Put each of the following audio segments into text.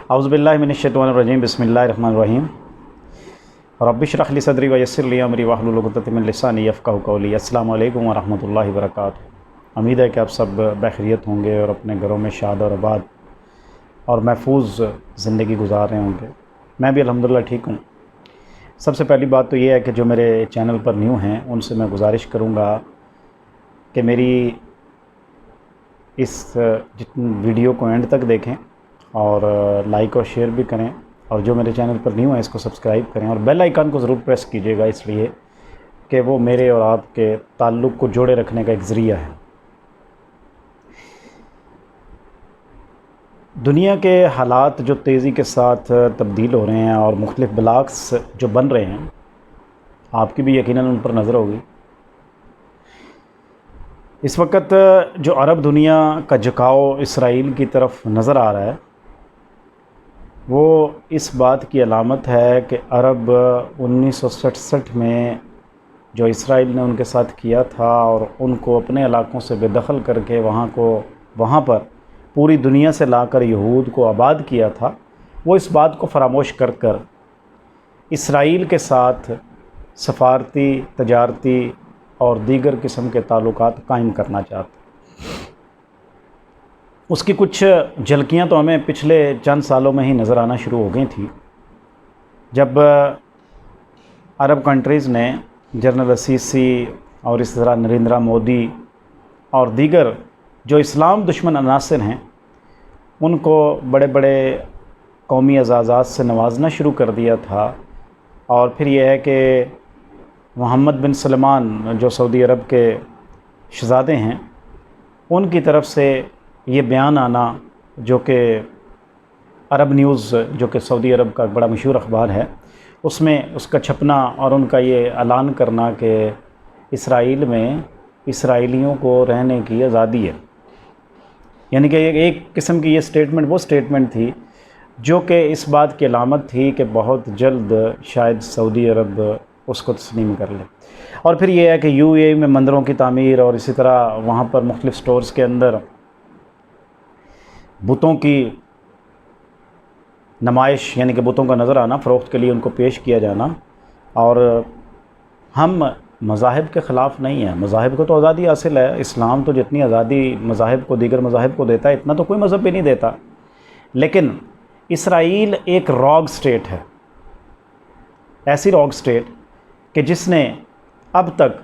اعوذ باللہ من الشیطان الرجیم بسم اللہ الرحمن الرحیم رب اشرح لی صدری ویسر لی امری واحلل عقدۃ من لسانی یفقہوا قولی۔ السلام علیکم ورحمۃ اللہ وبرکاتہ۔ امید ہے کہ آپ سب بخیریت ہوں گے اور اپنے گھروں میں شاد اور آباد اور محفوظ زندگی گزار رہے ہوں گے۔ میں بھی الحمدللہ ٹھیک ہوں۔ سب سے پہلی بات تو یہ ہے کہ جو میرے چینل پر نیو ہیں ان سے میں گزارش کروں گا کہ میری اس ویڈیو کو اینڈ تک دیکھیں اور لائک اور شیئر بھی کریں، اور جو میرے چینل پر نیو ہیں اس کو سبسکرائب کریں اور بیل آئیکن کو ضرور پریس کیجیے گا، اس لیے کہ وہ میرے اور آپ کے تعلق کو جوڑے رکھنے کا ایک ذریعہ ہے۔ دنیا کے حالات جو تیزی کے ساتھ تبدیل ہو رہے ہیں اور مختلف بلاکس جو بن رہے ہیں، آپ کی بھی یقیناً ان پر نظر ہوگی۔ اس وقت جو عرب دنیا کا جھکاؤ اسرائیل کی طرف نظر آ رہا ہے، وہ اس بات کی علامت ہے کہ عرب 1967 میں جو اسرائیل نے ان کے ساتھ کیا تھا اور ان کو اپنے علاقوں سے بے دخل کر کے وہاں پر پوری دنیا سے لا کر یہود کو آباد کیا تھا، وہ اس بات کو فراموش کر کر اسرائیل کے ساتھ سفارتی، تجارتی اور دیگر قسم کے تعلقات قائم کرنا چاہتے۔ اس کی کچھ جھلکیاں تو ہمیں پچھلے چند سالوں میں ہی نظر آنا شروع ہو گئی تھیں، جب عرب کنٹریز نے جنرل السیسی اور اس طرح نریندرا مودی اور دیگر جو اسلام دشمن عناصر ہیں ان کو بڑے بڑے قومی اعزازات سے نوازنا شروع کر دیا تھا۔ اور پھر یہ ہے کہ محمد بن سلمان جو سعودی عرب کے شہزادے ہیں، ان کی طرف سے یہ بیان آنا، جو کہ عرب نیوز جو کہ سعودی عرب کا ایک بڑا مشہور اخبار ہے، اس میں اس کا چھپنا اور ان کا یہ اعلان کرنا کہ اسرائیل میں اسرائیلیوں کو رہنے کی آزادی ہے، یعنی کہ ایک قسم کی یہ سٹیٹمنٹ وہ سٹیٹمنٹ تھی جو کہ اس بات کی علامت تھی کہ بہت جلد شاید سعودی عرب اس کو تسلیم کر لے۔ اور پھر یہ ہے کہ یو اے ای میں مندروں کی تعمیر اور اسی طرح وہاں پر مختلف سٹورز کے اندر بتوں کی نمائش، یعنی کہ بتوں کا نظر آنا، فروخت کے لیے ان کو پیش کیا جانا۔ اور ہم مذاہب کے خلاف نہیں ہیں، مذاہب کو تو آزادی حاصل ہے، اسلام تو جتنی آزادی مذاہب کو، دیگر مذاہب کو دیتا ہے، اتنا تو کوئی مذہب بھی نہیں دیتا۔ لیکن اسرائیل ایک راگ سٹیٹ ہے، ایسی راگ سٹیٹ کہ جس نے اب تک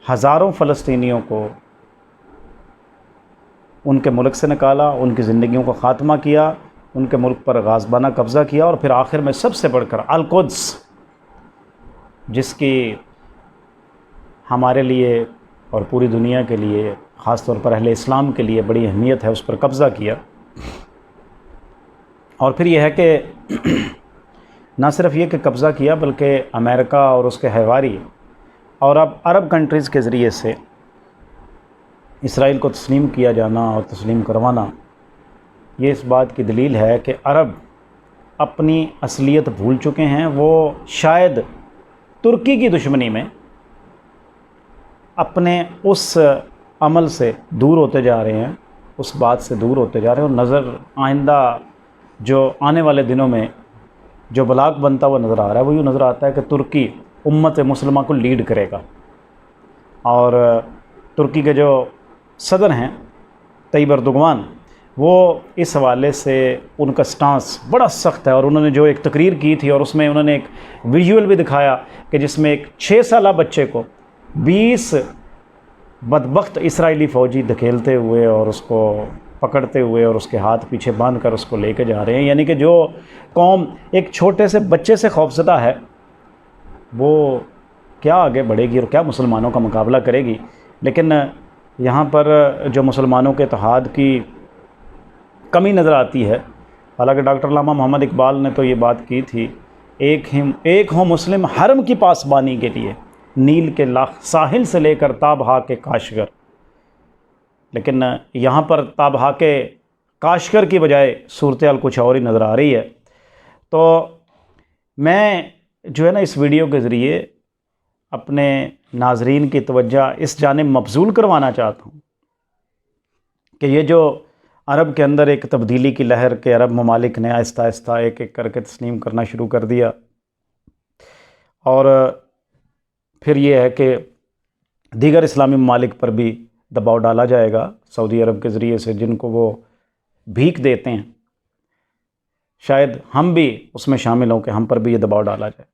ہزاروں فلسطینیوں کو ان کے ملک سے نکالا، ان کی زندگیوں کو خاتمہ کیا، ان کے ملک پر غاصبانہ قبضہ کیا، اور پھر آخر میں سب سے بڑھ کر القدس، جس کی ہمارے لیے اور پوری دنیا کے لیے، خاص طور پر اہل اسلام کے لیے بڑی اہمیت ہے، اس پر قبضہ کیا۔ اور پھر یہ ہے کہ نہ صرف یہ کہ قبضہ کیا، بلکہ امریکہ اور اس کے حواری اور اب عرب کنٹریز کے ذریعے سے اسرائیل کو تسلیم کیا جانا اور تسلیم کروانا، یہ اس بات کی دلیل ہے کہ عرب اپنی اصلیت بھول چکے ہیں۔ وہ شاید ترکی کی دشمنی میں اپنے اس عمل سے دور ہوتے جا رہے ہیں، اس بات سے دور ہوتے جا رہے ہیں، اور آئندہ جو آنے والے دنوں میں جو بلاک بنتا ہوا نظر آ رہا ہے، وہ یوں نظر آتا ہے کہ ترکی امت مسلمہ کو لیڈ کرے گا، اور ترکی کے جو صدر ہیں طیب اردوغان، وہ اس حوالے سے ان کا سٹانس بڑا سخت ہے۔ اور انہوں نے جو ایک تقریر کی تھی، اور اس میں انہوں نے ایک ویژول بھی دکھایا کہ جس میں ایک 6 سالہ بچے کو 20 بدبخت اسرائیلی فوجی دھکیلتے ہوئے اور اس کو پکڑتے ہوئے اور اس کے ہاتھ پیچھے باندھ کر اس کو لے کے جا رہے ہیں، یعنی کہ جو قوم ایک چھوٹے سے بچے سے خوفزدہ ہے، وہ کیا آگے بڑھے گی اور کیا مسلمانوں کا مقابلہ کرے گی۔ لیکن یہاں پر جو مسلمانوں کے اتحاد کی کمی نظر آتی ہے، حالانکہ ڈاکٹر علامہ محمد اقبال نے تو یہ بات کی تھی، ایک ہو مسلم حرم کی پاسبانی کے لیے، نیل کے ساحل سے لے کر تابہا کے کاشگر۔ لیکن یہاں پر تابہا کے کاشگر کی بجائے صورتحال کچھ اور ہی نظر آ رہی ہے۔ تو میں جو ہے نا اس ویڈیو کے ذریعے اپنے ناظرین کی توجہ اس جانب مبذول کروانا چاہتا ہوں کہ یہ جو عرب کے اندر ایک تبدیلی کی لہر کے عرب ممالک نے آہستہ آہستہ ایک ایک کر کے تسلیم کرنا شروع کر دیا، اور پھر یہ ہے کہ دیگر اسلامی ممالک پر بھی دباؤ ڈالا جائے گا سعودی عرب کے ذریعے سے، جن کو وہ بھیک دیتے ہیں، شاید ہم بھی اس میں شامل ہوں کہ ہم پر بھی یہ دباؤ ڈالا جائے۔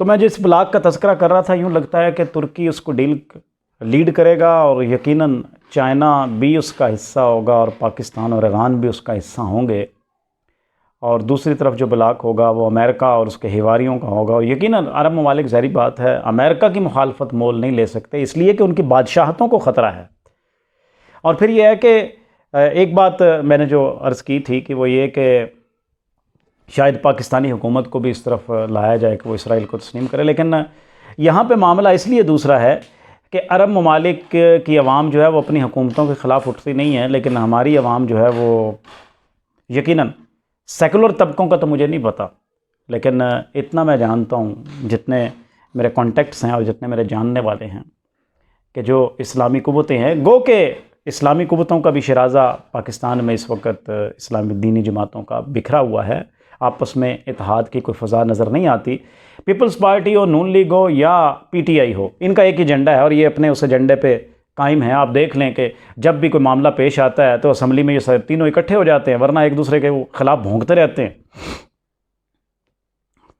تو میں جس بلاک کا تذکرہ کر رہا تھا، یوں لگتا ہے کہ ترکی اس کو لیڈ کرے گا، اور یقیناً چائنا بھی اس کا حصہ ہوگا، اور پاکستان اور ایران بھی اس کا حصہ ہوں گے، اور دوسری طرف جو بلاک ہوگا وہ امریکہ اور اس کے حواریوں کا ہوگا، اور یقیناً عرب ممالک ظاہری بات ہے امریکہ کی مخالفت مول نہیں لے سکتے، اس لیے کہ ان کی بادشاہتوں کو خطرہ ہے۔ اور پھر یہ ہے کہ ایک بات میں نے جو عرض کی تھی کہ وہ یہ کہ شاید پاکستانی حکومت کو بھی اس طرف لایا جائے کہ وہ اسرائیل کو تسلیم کرے، لیکن یہاں پہ معاملہ اس لیے دوسرا ہے کہ عرب ممالک کی عوام جو ہے وہ اپنی حکومتوں کے خلاف اٹھتی نہیں ہے، لیکن ہماری عوام جو ہے وہ یقیناً سیکولر طبقوں کا تو مجھے نہیں پتا، لیکن اتنا میں جانتا ہوں، جتنے میرے کانٹیکٹس ہیں اور جتنے میرے جاننے والے ہیں، کہ جو اسلامی قوتیں ہیں، گو کہ اسلامی قوتوں کا بھی شرازہ پاکستان میں اس وقت اسلامی دینی جماعتوں کا بکھرا ہوا ہے، آپس میں اتحاد کی کوئی فضا نظر نہیں آتی۔ پیپلز پارٹی ہو، نون لیگ ہو یا پی ٹی آئی ہو، ان کا ایک ایجنڈا ہے اور یہ اپنے اس ایجنڈے پہ قائم ہیں۔ آپ دیکھ لیں کہ جب بھی کوئی معاملہ پیش آتا ہے تو اسمبلی میں یہ تینوں اکٹھے ہو جاتے ہیں، ورنہ ایک دوسرے کے خلاف بھونکتے رہتے ہیں۔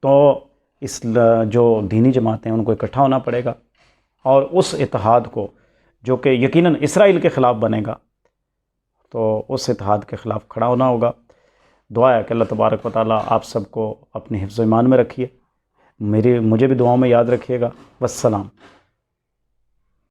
تو اس جو دینی جماعتیں ہیں ان کو اکٹھا ہونا پڑے گا، اور اس اتحاد کو جو کہ یقیناً اسرائیل کے خلاف بنے گا، تو اس اتحاد کے خلاف کھڑا ہونا ہوگا۔ دعا ہے کہ اللہ تبارک و تعالیٰ آپ سب کو اپنے حفظ و ایمان میں رکھیے، مجھے بھی دعاؤں میں یاد رکھیے گا۔ والسلام۔